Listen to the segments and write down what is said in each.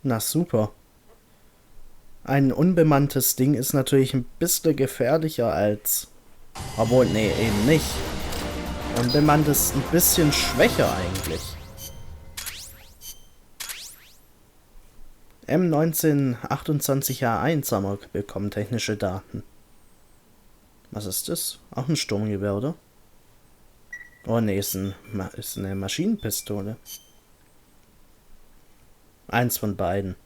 Na super. Ein unbemanntes Ding ist natürlich ein bisschen gefährlicher als... Obwohl, nee, eben nicht. Unbemannt ist ein bisschen schwächer eigentlich. M1928A1 haben wir bekommen, technische Daten. Was ist das? Auch ein Sturmgewehr, oder? Oh ne, ist eine Maschinenpistole. Eins von beiden.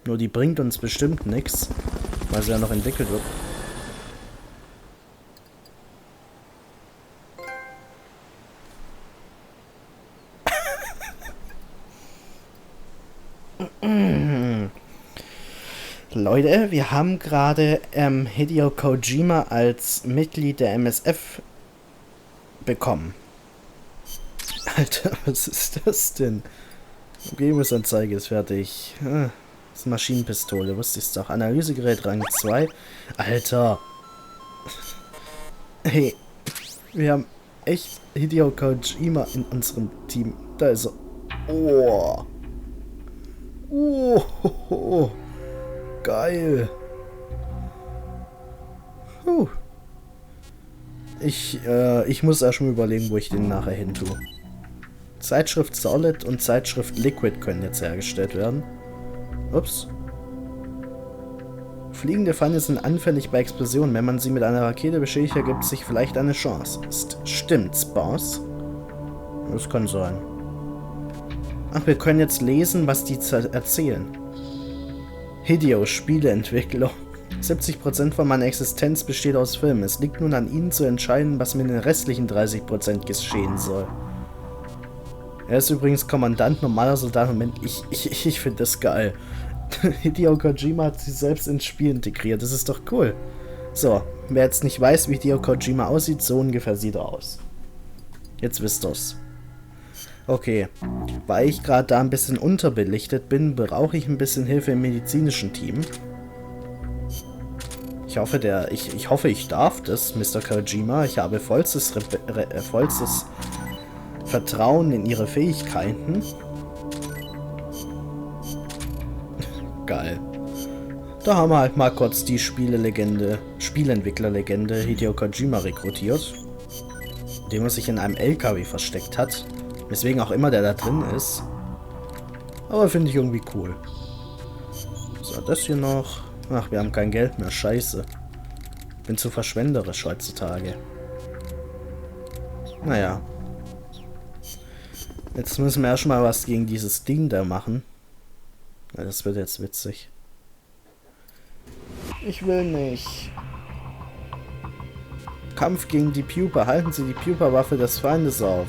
Nur die bringt uns bestimmt nichts, weil sie ja noch entwickelt wird. Leute, wir haben gerade Hideo Kojima als Mitglied der MSF bekommen. Alter, was ist das denn? Umgebungsanzeige ist fertig. Das ist Maschinenpistole, wusste ich's doch. Analysegerät Rang 2. Alter. Hey, wir haben echt Hideo Kojima in unserem Team. Da ist er. Oh. Oh. Geil. Ich muss erst mal überlegen, wo ich den nachher hin tue. Zeitschrift Solid und Zeitschrift Liquid können jetzt hergestellt werden. Ups. Fliegende Pfanne sind anfällig bei Explosionen. Wenn man sie mit einer Rakete beschädigt, ergibt sich vielleicht eine Chance. Stimmt's, Boss? Das kann sein. Ach, wir können jetzt lesen, was die erzählen. Hideo, Spieleentwickler. 70% von meiner Existenz besteht aus Filmen. Es liegt nun an Ihnen zu entscheiden, was mit den restlichen 30% geschehen soll. Er ist übrigens Kommandant, normaler Soldat. Moment, ich finde das geil. Hideo Kojima hat sich selbst ins Spiel integriert. Das ist doch cool. So, wer jetzt nicht weiß, wie Hideo Kojima aussieht, so ungefähr sieht er aus. Jetzt wisst ihr's. Okay, weil ich gerade da ein bisschen unterbelichtet bin, brauche ich ein bisschen Hilfe im medizinischen Team. Ich hoffe, ich darf das, Mr. Kojima. Ich habe vollstes Vertrauen in Ihre Fähigkeiten. Geil. Da haben wir halt mal kurz die Spielentwicklerlegende Hideo Kojima rekrutiert, indem er sich in einem LKW versteckt hat. Weswegen auch immer der da drin ist. Aber finde ich irgendwie cool. So, das hier noch. Ach, wir haben kein Geld mehr. Scheiße. Bin zu verschwenderisch heutzutage. Naja. Jetzt müssen wir erstmal was gegen dieses Ding da machen. Ja, das wird jetzt witzig. Ich will nicht. Kampf gegen die Pupa. Halten Sie die Pupa-Waffe des Feindes auf.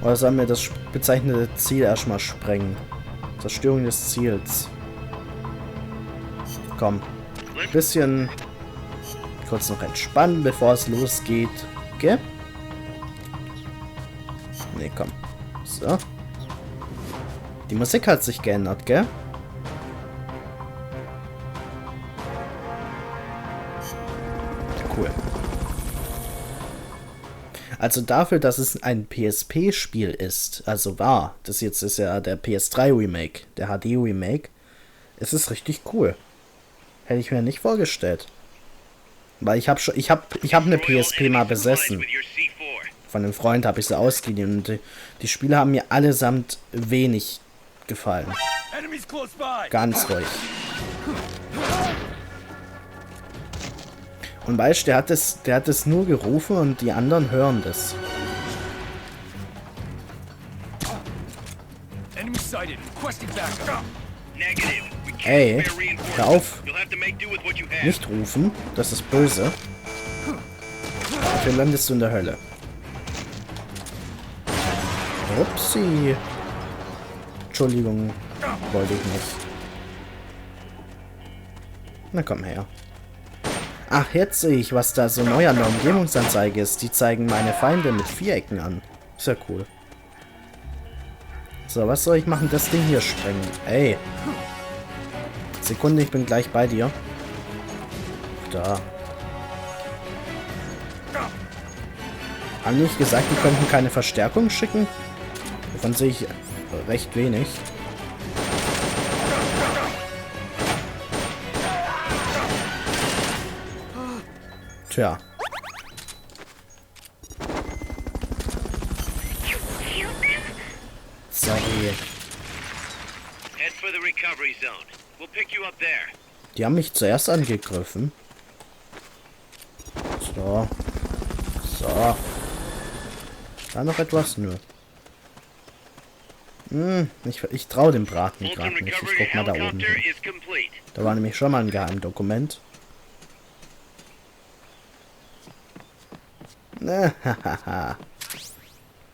Oder sollen wir das bezeichnete Ziel erstmal sprengen? Zerstörung des Ziels. Komm. Ein bisschen kurz noch entspannen, bevor es losgeht. Gell? Ne, komm. So. Die Musik hat sich geändert, gell? Cool. Also dafür, dass es ein PSP-Spiel ist, also war, das jetzt ist ja der PS3-Remake, der HD-Remake, es ist richtig cool. Hätte ich mir nicht vorgestellt. Weil ich hab eine PSP mal besessen. Von einem Freund habe ich sie ausgeliehen und die Spiele haben mir allesamt wenig gefallen. Ganz ruhig. Und weißt du, der hat es nur gerufen und die anderen hören das. Ey, hör auf. Nicht rufen, das ist böse. Dafür landest du in der Hölle. Upsi. Entschuldigung, wollte ich nicht. Na komm her. Ach, jetzt sehe ich, was da so neu an der Umgebungsanzeige ist. Die zeigen meine Feinde mit Vierecken an. Ist ja cool. So, was soll ich machen? Das Ding hier sprengen. Ey. Sekunde, ich bin gleich bei dir. Da. Haben die nicht gesagt, die könnten keine Verstärkung schicken? Davon sehe ich recht wenig. Tja. Sorry. Die haben mich zuerst angegriffen. So. So. Da noch etwas? Nö. Ich traue dem Braten gerade nicht. Ich guck mal da oben hin. Da war nämlich schon mal ein Geheimdokument.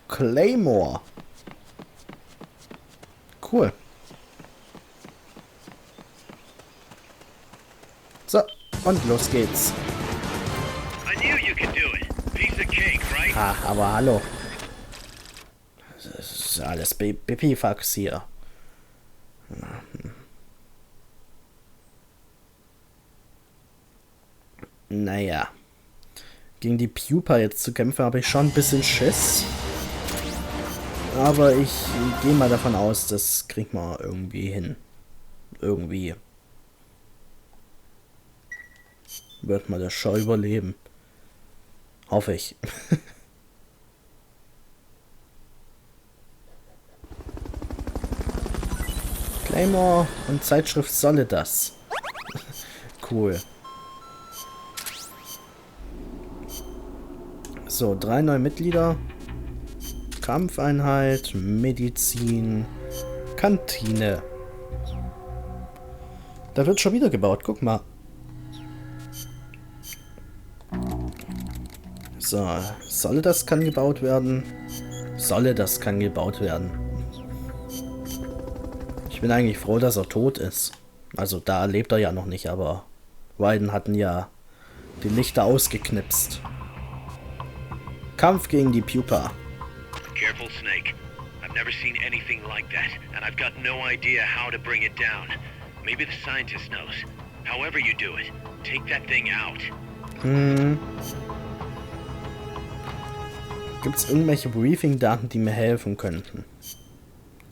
Claymore. Cool. So, und los geht's. Ach, aber hallo. Das ist alles Bipifax hier. Naja. Gegen die Pupa jetzt zu kämpfen, habe ich schon ein bisschen Schiss. Aber ich gehe mal davon aus, das kriegt man irgendwie hin. Irgendwie. Wird man das schon überleben. Hoffe ich. Claymore und Zeitschrift Solle das. Cool. So, 3 neue Mitglieder. Kampfeinheit, Medizin, Kantine. Da wird schon wieder gebaut, guck mal. So, Solle das kann gebaut werden. Solle das kann gebaut werden. Ich bin eigentlich froh, dass er tot ist. Also da lebt er ja noch nicht, aber beiden hatten ja die Lichter ausgeknipst. Kampf gegen die Pupa. Careful, Snake. I've never seen anything like that, and I've got no idea how to bring it down. Maybe the scientist knows. However you do it, take that thing out. Gibt's irgendwelche Briefing-Daten, die mir helfen könnten?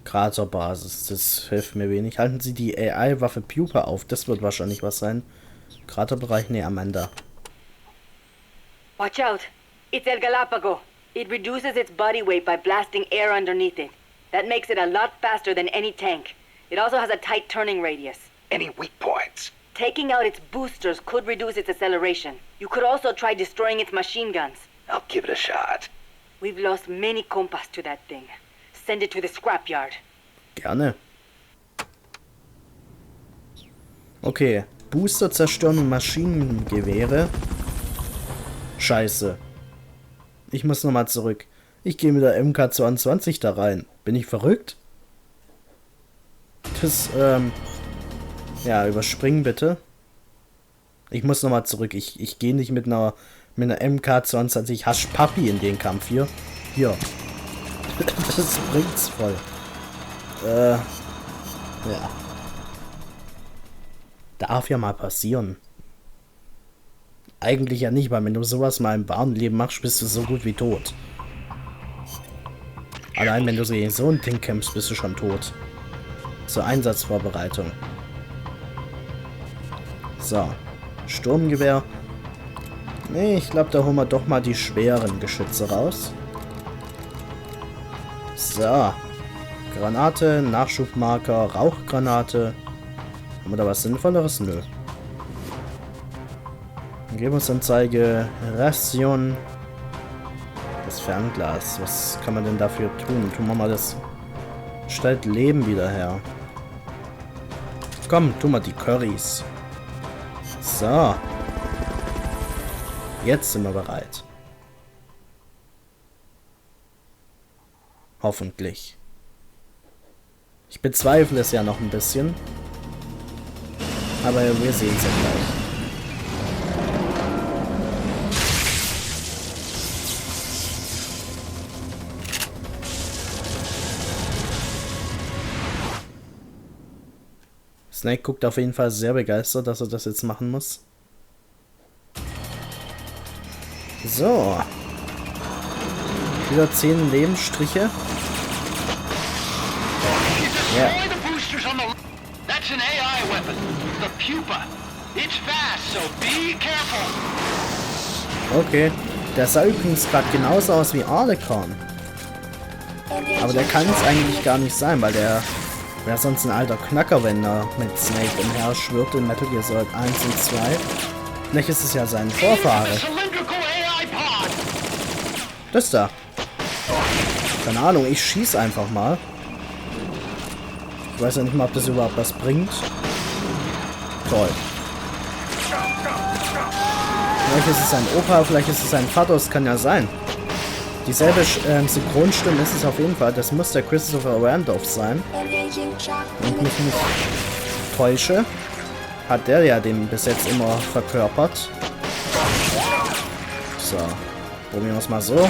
Kraterbasis, das hilft mir wenig. Halten Sie die AI-Waffe Pupa auf, das wird wahrscheinlich was sein. Kraterbereich, nee, Amanda. Watch out. It's El Galapago. It reduces its body weight by blasting air underneath it. That makes it a lot faster than any tank. It also has a tight turning radius. Any weak points? Taking out its boosters could reduce its acceleration. You could also try destroying its machine guns. I'll give it a shot. We've lost many compas to that thing. Send it to the scrapyard. Gerne. Okay. Booster zerstören und Maschinengewehre. Scheiße. Ich muss nochmal zurück. Ich gehe mit der MK22 da rein. Bin ich verrückt? Das, ja, überspringen bitte. Ich muss nochmal zurück. Ich gehe nicht mit einer MK22 Haschpapi in den Kampf hier. Hier. Das bringt's voll. Ja. Darf ja mal passieren. Eigentlich ja nicht, weil wenn du sowas mal im wahren Leben machst, bist du so gut wie tot. Allein wenn du gegen so ein Ding kämpfst, bist du schon tot. Zur Einsatzvorbereitung. So. Sturmgewehr. Nee, ich glaube, da holen wir doch mal die schweren Geschütze raus. So. Granate, Nachschubmarker, Rauchgranate. Haben wir da was Sinnvolleres? Nö. Umgebungsanzeige, Ration. Das Fernglas. Was kann man denn dafür tun? Tun wir mal das. Stellt Leben wieder her. Komm, tu mal die Currys. So. Jetzt sind wir bereit. Hoffentlich. Ich bezweifle es ja noch ein bisschen. Aber wir sehen es ja gleich. Snake guckt auf jeden Fall sehr begeistert, dass er das jetzt machen muss. So. Wieder 10 Lebensstriche. Ja. Destroy the boosters on the... That's an AI weapon. The pupa. It's fast, so be careful. Okay. Der sah übrigens gerade genauso aus wie Arlekan. Aber der kann es eigentlich gar nicht sein, weil der wäre sonst ein alter Knacker, wenn er mit Snake umher schwirrt in Metal Gear Solid 1 und 2. Vielleicht ist es ja sein Vorfahre. Das da. Keine Ahnung, ich schieß einfach mal. Ich weiß ja nicht mal, ob das überhaupt was bringt. Toll. Vielleicht ist es sein Opa, vielleicht ist es sein Vater, das kann ja sein. Dieselbe Synchronstimme ist es auf jeden Fall. Das muss der Christopher Randolph sein. Wenn ich mich nicht täusche, hat der ja den bis jetzt immer verkörpert. So. Probieren wir es mal so.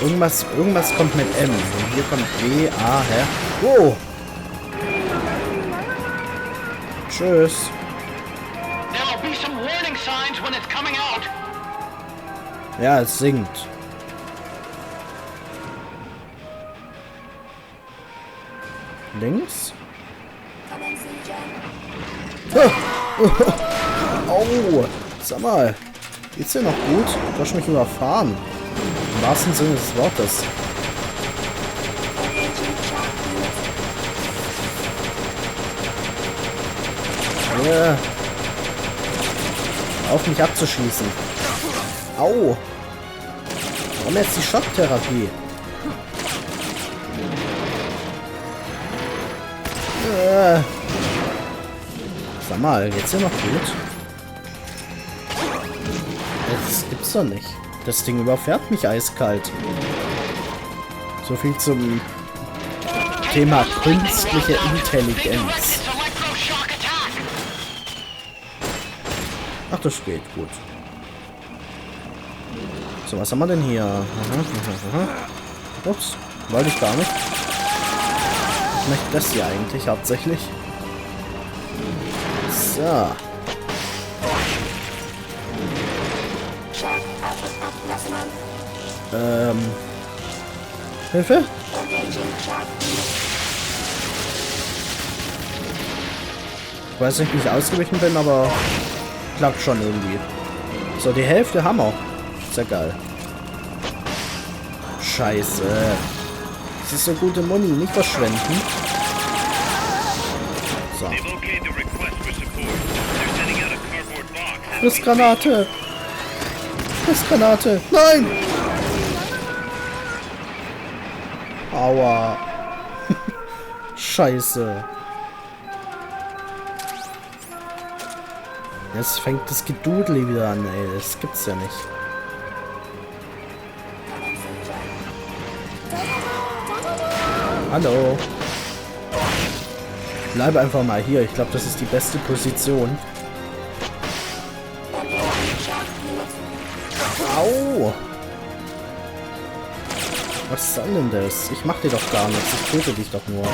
Irgendwas kommt mit M. Und hier kommt B, A, hä? Oh! Tschüss. Ja, es singt. Links? Oh! Sag mal. Geht's dir noch gut? Du hast mich überfahren. Im wahrsten Sinne des Wortes. Yeah. Auf mich abzuschießen. Au! Warum jetzt die Schocktherapie? Sag mal, geht's dir noch gut? Das gibt's doch nicht. Das Ding überfährt mich eiskalt. So viel zum Thema künstliche Intelligenz. Ach, das geht gut. So, was haben wir denn hier? Ups, wollte ich gar nicht. Ich möchte das hier eigentlich hauptsächlich. So. Hilfe? Ich weiß nicht, wie ich ausgewichen bin, aber klappt schon irgendwie. So, die Hälfte haben wir. Ist ja geil. Scheiße. Das ist so gute Muni, nicht verschwenden. So. Frissgranate! Frissgranate! Nein! Aua. Scheiße. Jetzt fängt das Gedudel wieder an, ey. Das gibt's ja nicht. Hallo. Bleibe einfach mal hier. Ich glaube, das ist die beste Position. Au! Was soll denn das? Ich mach dir doch gar nichts. Ich töte dich doch nur.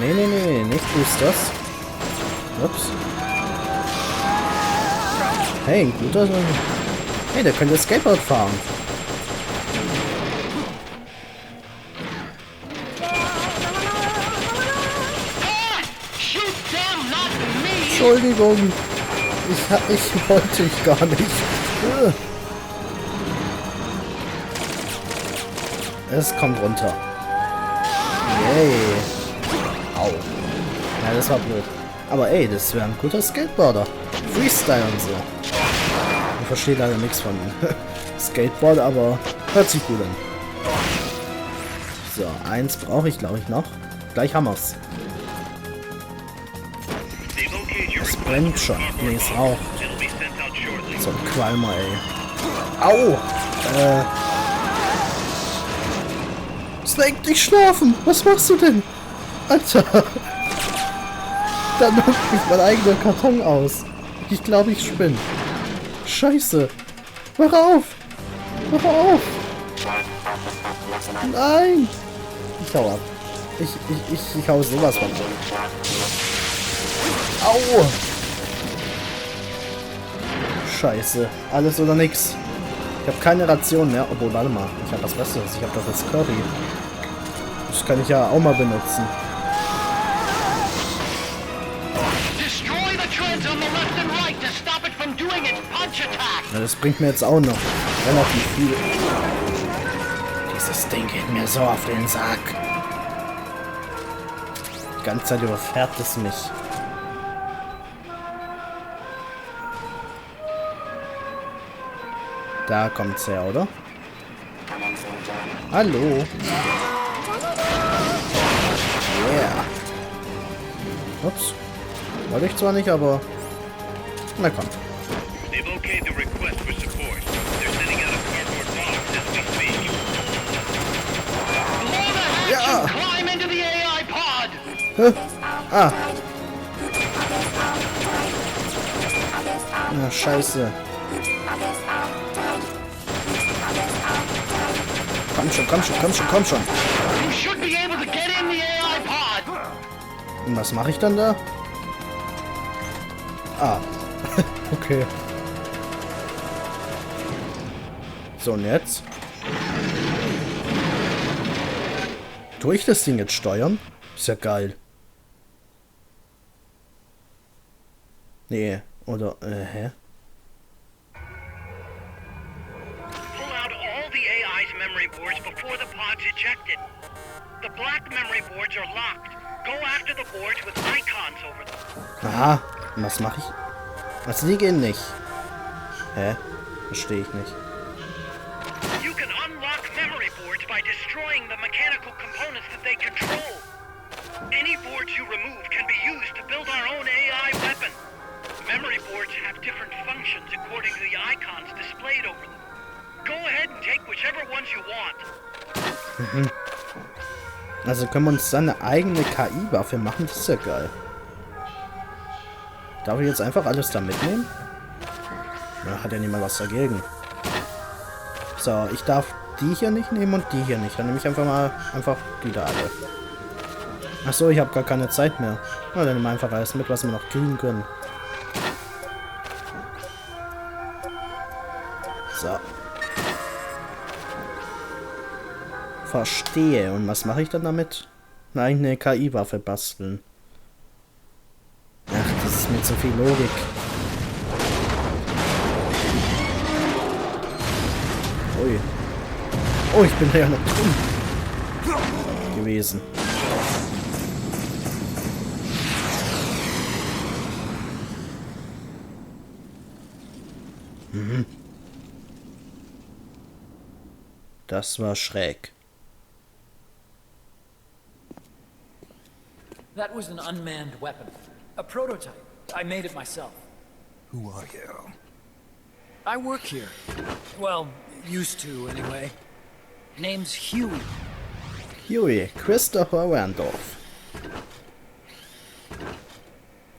Nee, nicht Boosters. Ups. Hey, ein guter... Hey, der könnte Skateboard fahren. Entschuldigung. Ich wollte ich gar nicht. Es kommt runter. Yay. Au. Ja, das war blöd. Aber ey, das wäre ein guter Skateboarder. Freestyle und so. Ich verstehe leider nichts von Skateboard, aber hört sich gut an. So, eins brauche ich, glaube ich, noch. Gleich haben wir's. Es brennt schon. Nee, es raucht. So ein Qualmer, ey. Au! Snake, nicht schlafen! Was machst du denn? Alter! Dann macht mich mein eigener Karton aus. Ich glaube, ich spinne. Scheiße! Wach auf! Wach auf! Nein! Ich hau ab. Ich hau sowas von ab. Au! Scheiße. Alles oder nix. Ich habe keine Ration mehr. Obwohl, warte mal. Ich habe was Besseres. Ich habe doch das Curry. Das kann ich ja auch mal benutzen. Ja, das bringt mir jetzt auch noch relativ viel. Dieses Ding geht mir so auf den Sack. Die ganze Zeit überfährt es mich. Da kommt's her, oder? Hallo. Yeah. Ups. Wollte ich zwar nicht, aber... Na komm. They've okayed the request for support. They're sending out a cardboard box as we speak. Ja! Climb into the AI pod! Hä? Ah. Na, scheiße. Komm schon, komm schon, komm schon, komm schon. You should be able to get in the AI pod! Und was mache ich dann da? Ah. Okay. So, und jetzt? Tue ich das Ding jetzt steuern? Ist ja geil. Nee, oder, hä? Pull out all the AI's memory boards before the pod's ejected. The black memory boards are locked. Go after the boards with icons over them. Aha. Und was mache ich? Was, die gehen nicht? Hä? Verstehe ich nicht. You can unlock memory boards by destroying the mechanical components that they control. Any boards you remove can be used to build our own AI weapon. Memory boards have different functions according to the icons displayed over them. Go ahead and take whichever ones you want. Also können wir uns dann eine eigene KI-Waffe machen? Das ist ja geil. Darf ich jetzt einfach alles da mitnehmen? Na, hat ja niemand was dagegen. So, ich darf die hier nicht nehmen und die hier nicht. Dann nehme ich einfach die da alle. Achso, ich habe gar keine Zeit mehr. Na, dann nehmen wir einfach alles mit, was wir noch kriegen können. So. Verstehe. Und was mache ich dann damit? Nein, eine KI-Waffe basteln. Ach, das ist mir zu viel Logik. Ui. Oh, ich bin da ja noch drin gewesen. Mhm. Das war schräg. That was an unmanned weapon. A prototype. I made it myself. Who are you? I work here. Well, used to, anyway. Name's Huey. Huey, Christopher Randolph.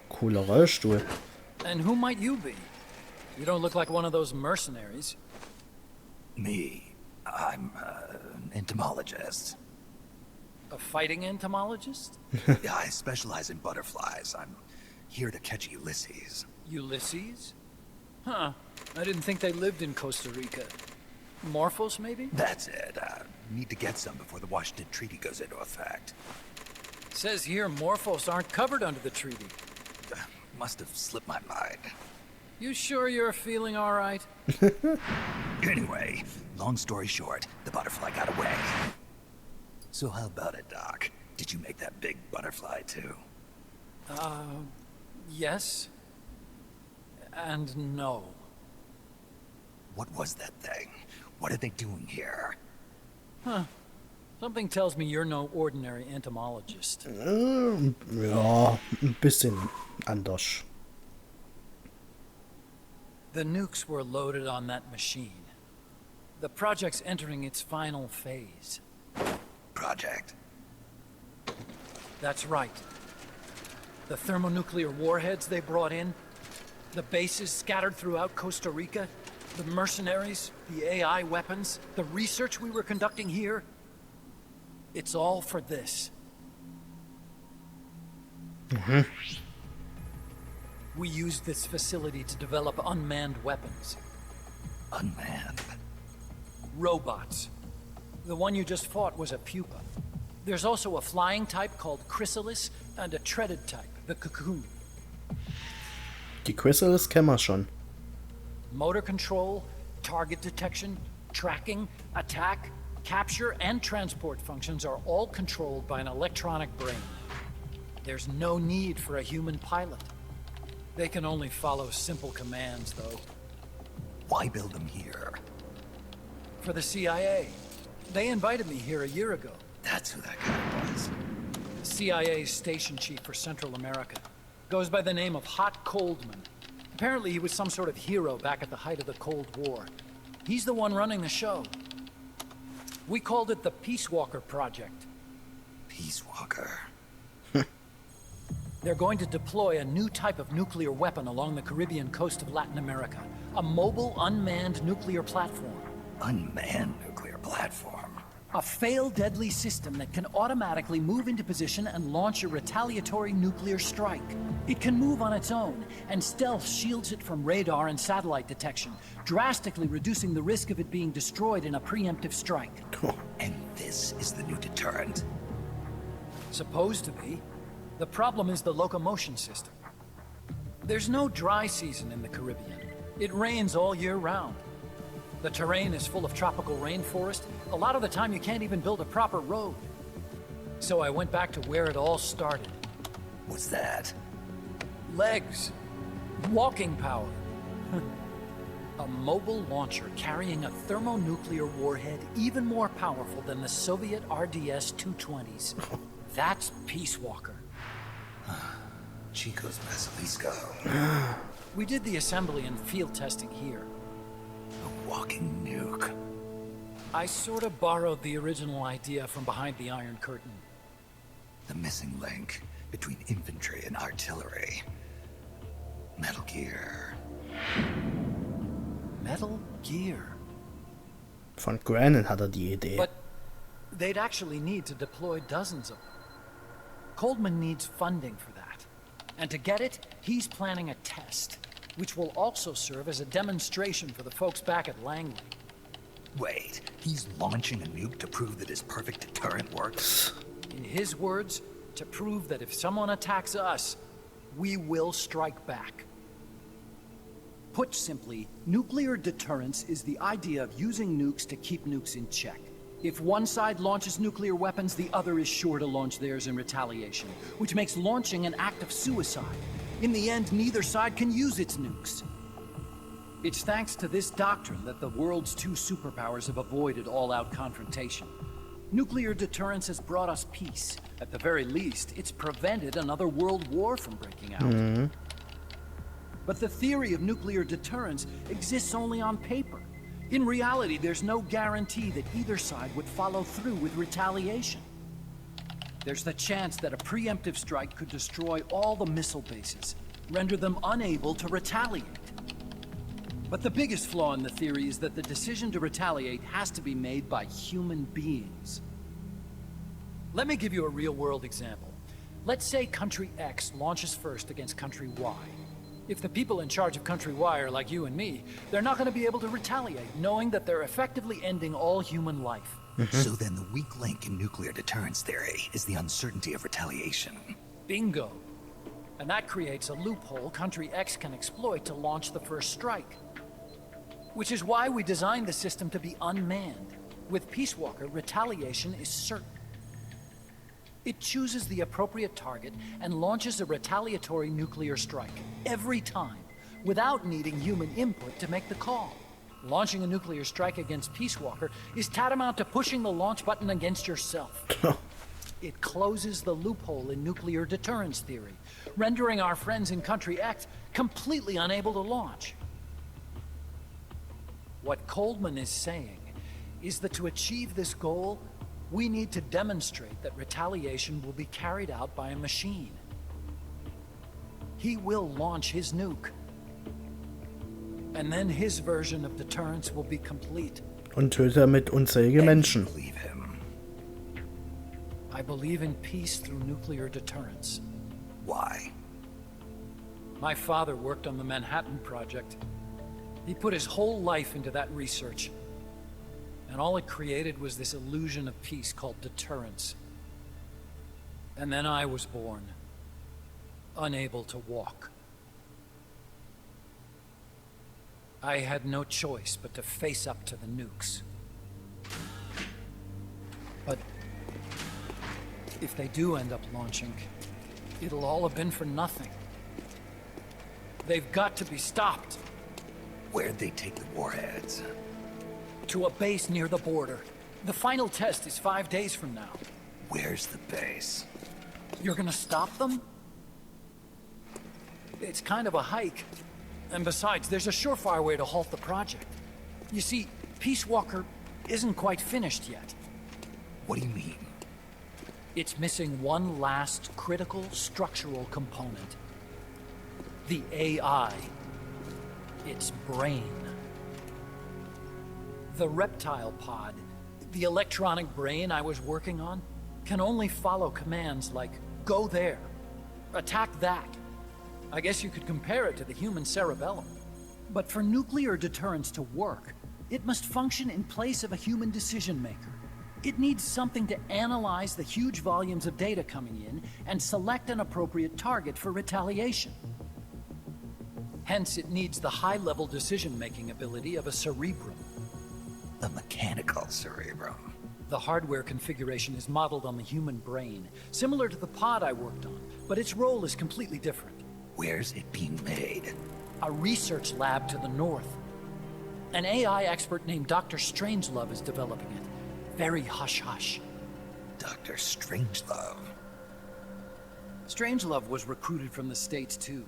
Cooler Rollstuhl. And who might you be? You don't look like one of those mercenaries. Me. I'm an entomologist. A fighting entomologist? Yeah, I specialize in butterflies. I'm here to catch Ulysses. Ulysses? Huh. I didn't think they lived in Costa Rica. Morphos, maybe? That's it. Need to get some before the Washington Treaty goes into effect. Says here Morphos aren't covered under the treaty. Must have slipped my mind. You sure you're feeling all right? Anyway, long story short, the butterfly got away. So how about it, Doc? Did you make that big butterfly too? Yes. And no. What was that thing? What are they doing here? Huh. Something tells me you're no ordinary entomologist. Ja, ein bisschen anders. The nukes were loaded on that machine. The project's entering its final phase. Project? That's right. The thermonuclear warheads they brought in, the bases scattered throughout Costa Rica, the mercenaries, the AI weapons, the research we were conducting here. It's all for this. We used this facility to develop unmanned weapons. Unmanned. Robots. The one you just fought was a pupa. There's also a flying type called Chrysalis and a treaded type, the Cocoon. Die Chrysalis kennen wir schon. Motor control, target detection, tracking, attack, capture, and transport functions are all controlled by an electronic brain. There's no need for a human pilot. They can only follow simple commands, though. Why build them here? For the CIA. They invited me here a year ago. That's who that guy was. The CIA's station chief for Central America. Goes by the name of Hot Coldman. Apparently he was some sort of hero back at the height of the Cold War. He's the one running the show. We called it the Peace Walker Project. Peace Walker. They're going to deploy a new type of nuclear weapon along the Caribbean coast of Latin America. A mobile, unmanned nuclear platform. Unmanned nuclear platform. A fail-deadly system that can automatically move into position and launch a retaliatory nuclear strike. It can move on its own, and stealth shields it from radar and satellite detection, drastically reducing the risk of it being destroyed in a preemptive strike. And this is the new deterrent? Supposed to be. The problem is the locomotion system. There's no dry season in the Caribbean. It rains all year round. The terrain is full of tropical rainforest. A lot of the time you can't even build a proper road. So I went back to where it all started. What's that? Legs. Walking power. A mobile launcher carrying a thermonuclear warhead even more powerful than the Soviet RDS-220s. That's Peace Walker. Chico's Basilisco. We did the assembly and field testing here. A walking nuke. I sort of borrowed the original idea from behind the Iron Curtain. The missing link between infantry and artillery. Metal Gear. Metal Gear. Von Grannon hat die Idee. But they'd actually need to deploy dozens of them. Coldman needs funding for that. And to get it, he's planning a test, which will also serve as a demonstration for the folks back at Langley. Wait, he's launching a nuke to prove that his perfect deterrent works? In his words, to prove that if someone attacks us, we will strike back. Put simply, nuclear deterrence is the idea of using nukes to keep nukes in check. If one side launches nuclear weapons, the other is sure to launch theirs in retaliation, which makes launching an act of suicide. In the end, neither side can use its nukes. It's thanks to this doctrine that the world's two superpowers have avoided all-out confrontation. Nuclear deterrence has brought us peace. At the very least, it's prevented another world war from breaking out. But the theory of nuclear deterrence exists only on paper. In reality, there's no guarantee that either side would follow through with retaliation. There's the chance that a preemptive strike could destroy all the missile bases, render them unable to retaliate. But the biggest flaw in the theory is that the decision to retaliate has to be made by human beings. Let me give you a real-world example. Let's say Country X launches first against Country Y. If the people in charge of Country Y are like you and me, they're not going to be able to retaliate, knowing that they're effectively ending all human life. So then the weak link in nuclear deterrence theory is the uncertainty of retaliation. Bingo. And that creates a loophole Country X can exploit to launch the first strike. Which is why we designed the system to be unmanned. With Peace Walker, retaliation is certain. It chooses the appropriate target and launches a retaliatory nuclear strike, every time, without needing human input to make the call. Launching a nuclear strike against Peace Walker is tantamount to pushing the launch button against yourself. It closes the loophole in nuclear deterrence theory, rendering our friends in Country X completely unable to launch. What Coldman is saying is that to achieve this goal, we need to demonstrate that retaliation will be carried out by a machine. He will launch his nuke. And then his version of deterrence will be complete. Und töte mit unzählige Menschen. Believe him. I believe in peace through nuclear deterrence. Why? My father worked on the Manhattan Project. He put his whole life into that research. And all it created was this illusion of peace called deterrence. And then I was born, unable to walk. I had no choice but to face up to the nukes. But if they do end up launching, it'll all have been for nothing. They've got to be stopped. Where'd they take the warheads? To a base near the border. The final test is 5 days from now. Where's the base? You're gonna stop them? It's kind of a hike. And besides, there's a surefire way to halt the project. You see, Peace Walker isn't quite finished yet. What do you mean? It's missing one last critical structural component. The AI. Its brain. The reptile pod, the electronic brain I was working on, can only follow commands like, go there, attack that. I guess you could compare it to the human cerebellum. But for nuclear deterrence to work, it must function in place of a human decision maker. It needs something to analyze the huge volumes of data coming in and select an appropriate target for retaliation. Hence, it needs the high-level decision-making ability of a cerebrum. A mechanical cerebrum. The hardware configuration is modeled on the human brain, similar to the pod I worked on, but its role is completely different. Where's it being made? A research lab to the north. An AI expert named Dr. Strangelove is developing it. Very hush-hush. Dr. Strangelove. Strangelove was recruited from the States, too.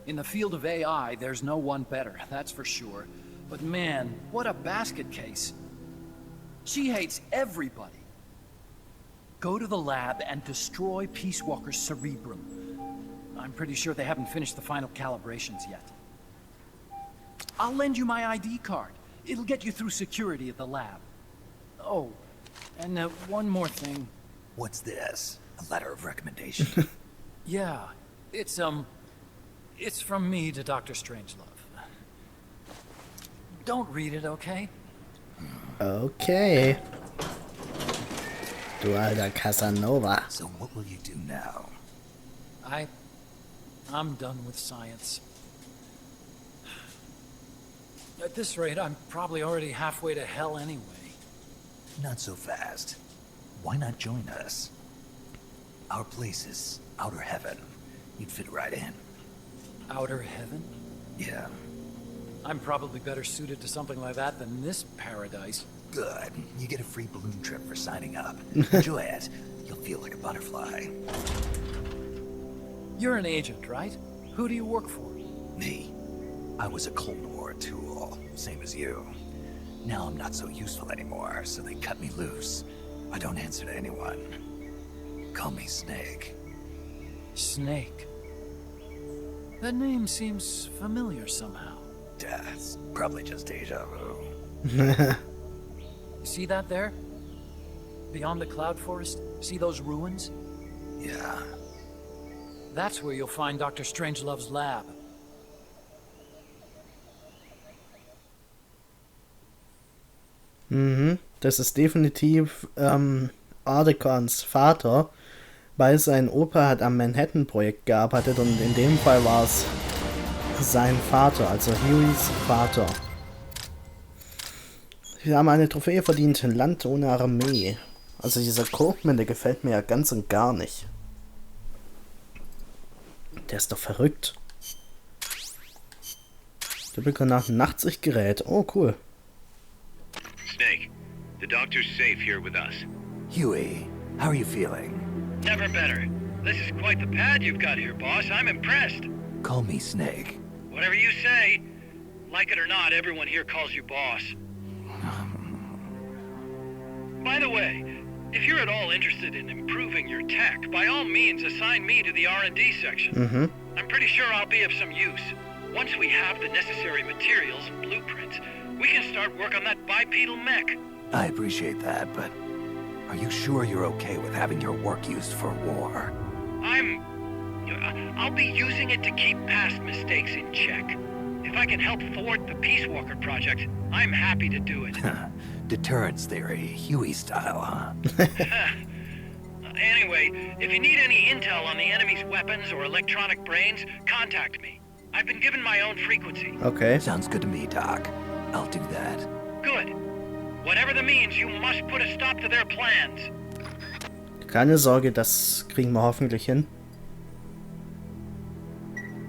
In the field of AI, there's no one better, that's for sure. But man, what a basket case. She hates everybody. Go to the lab and destroy Peace Walker's cerebrum. I'm pretty sure they haven't finished the final calibrations yet. I'll lend you my ID card. It'll get you through security at the lab. Oh, and one more thing. What's this? A letter of recommendation? Yeah, it's from me to Dr. Strangelove. Don't read it, okay? Okay. Du alter Casanova. So what will you do now? I'm done with science. At this rate, I'm probably already halfway to hell anyway. Not so fast. Why not join us? Our place is outer heaven. You'd fit right in. Outer heaven? Yeah. I'm probably better suited to something like that than this paradise. Good. You get a free balloon trip for signing up. Enjoy it. You'll feel like a butterfly. You're an agent, right? Who do you work for? Me. I was a Cold War tool, same as you. Now I'm not so useful anymore, so they cut me loose. I don't answer to anyone. Call me Snake. Snake. That name seems familiar somehow. It's probably just deja vu. You see that there? Beyond the cloud forest? See those ruins? Yeah. That's where you'll find Dr. Strangelove's lab. Das ist definitiv Ardekans Vater, weil sein Opa hat am Manhattan-Projekt gearbeitet und in dem Fall war es sein Vater, also Hueys Vater. Wir haben eine Trophäe verdient, Land ohne Armee. Also dieser Coldman, der gefällt mir ja ganz und gar nicht. Der ist doch verrückt. Nachtsichtgerät. Oh, cool. Snake, the doctor's safe here with us. Huey, how are you feeling? Never better. This is quite the pad you've got here, boss. I'm impressed. Call me Snake. Whatever you say. Like it or not, everyone here calls you boss. By the way, if you're at all interested in improving your tech, by all means assign me to the R&D section. I'm pretty sure I'll be of some use. Once we have the necessary materials and blueprints, we can start work on that bipedal mech. I appreciate that, but are you sure you're okay with having your work used for war? I'll be using it to keep past mistakes in check. If I can help thwart the Peace Walker project, I'm happy to do it. Deterrence theory, Huey style, huh? Anyway, if you need any intel on the enemy's weapons or electronic brains, contact me. I've been given my own frequency. Okay. Sounds good to me, Doc. I'll do that. Good. Whatever the means, you must put a stop to their plans. Keine Sorge, das kriegen wir hoffentlich hin.